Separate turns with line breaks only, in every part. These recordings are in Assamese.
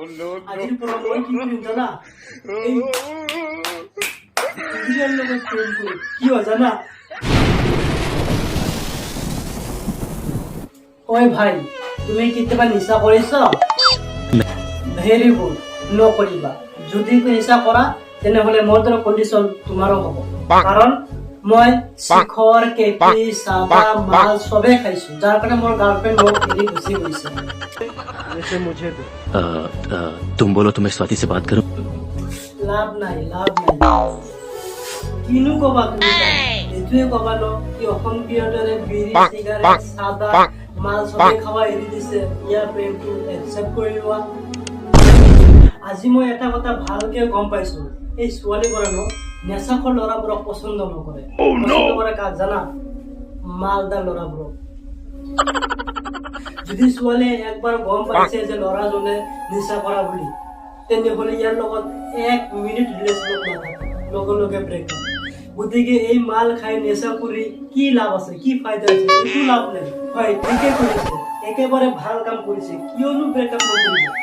আজিৰ পৰা মই কি কৰিম জানা এই ইন্দ্ৰিয়াৰ লগত প্ৰেম কৰিম কি হয় জানা ওই ভাই তুমি কেতিয়াবা নিচা কৰিছ ভেৰি গুড নকৰিবা যদি নিচা কৰা তেনেহলে মোৰ দৰে কণ্ডিশ্যন তোমাৰো হ'ব কাৰণ মই শিখৰ কেপি চাবা মাল সবে খাইছো যাৰ কাৰণে মোৰ গাৰ্লফ্ৰেণ্ড মোক এৰি গুচি গৈছে वैसे मुझे
तुम बोलो तो मैं स्वाति से बात करूं
লাভ নাই কিনো কবা তুমি এইটোৱে কবা ন কি অসম পিয়দৰে বিৰি সিগাৰেট সাদা মাল সবে খাৱা এৰি দিছে ইয়াৰ প্ৰেমটো একচেপ্ট কৰি লোৱা আজি মই এটা কথা ভালকে গম পাইছো এই ছোৱালী কৰে ন নেশাখোৰ ল'ৰাবোৰক পছন্দ নকৰে পছন্দ কৰে কাক জানা মালদাৰ ল'ৰাবোৰক যদি ছোৱালী একবাৰ গম পাইছে যে ল'ৰাজনে নিচা কৰা বুলি তেনেহ'লে ইয়াৰ লগত 1 মিনিট ৰিলেশ্যনত নাথাকে লগে ব্ৰেকআপ গতিকে এই মাল খাই নেশা কৰি কি লাভ আছে কি ফায়দা আছে একো লাভ নাই হয় ঠিকে কৰিছে একেবাৰে ভাল কাম কৰিছে কিয়নো ব্ৰেকআপ নকৰিব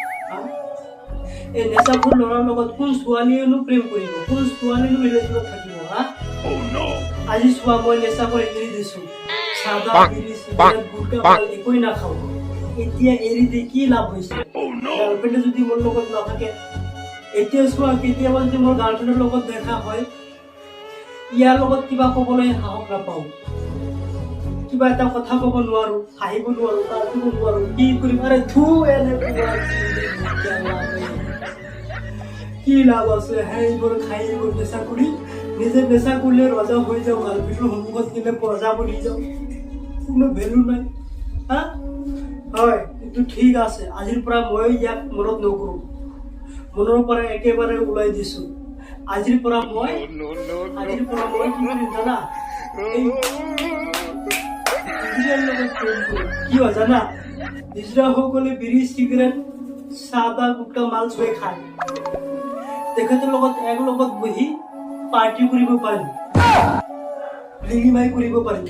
এই নেশাখোৰ ল'ৰাৰ লগত কোন ছোৱালীয়েনো প্ৰেম কৰিব কোন ছোৱালীনো ৰিলেশ্যনত থাকিব আজি চোৱা মই নেশা কৰি এৰি দিছো সাদা বিৰি সিগাৰেট গুটকা মাল একোই নাখাওঁ এতিয়া এৰি দি কি লাভ হৈছে গাৰ্লফ্ৰেণ্ডে যদি মোৰ লগত নাথাকে এতিয়া চোৱা কেতিয়াবা যদি মোৰ গাৰ্লফ্ৰেণ্ডৰ লগত দেখা হয় ইয়াৰ লগত কিবা ক'বলৈ সাহস নাপাওঁ কিবা এটা কথা ক'ব নোৱাৰো হাঁহিব নোৱাৰো কান্দিব নোৱাৰো কি কৰিম আৰে থু এনে কি লাভ আছে এইবোৰ খাই এইবোৰ নেশা কৰি নিজে নেশা কৰিলে ৰজা হৈ যাওঁ গাৰ্লফ্ৰেণ্ডৰ সন্মুখত কিনে প্ৰজা বনি যাওঁ কোনো ভেলু নাই হয় কিন্তু ঠিক আছে আজিৰ পৰা মই ইয়াক মনত নকৰো মনৰ পৰা একেবাৰে ওলাই দিছো আজিৰ পৰা মই কি কৰিম জানা এই ইন্দ্ৰিয়াৰ লগত প্ৰেম কৰিম কি হয় জানা ইন্দ্ৰিয়াসকলে বিৰি সিগাৰেট চাদা গুটকা মাল চবে খায় তেখেতৰ লগত এক লগত বহি পাৰ্টি কৰিব পাৰিম লিগিমাই কৰিব পাৰিম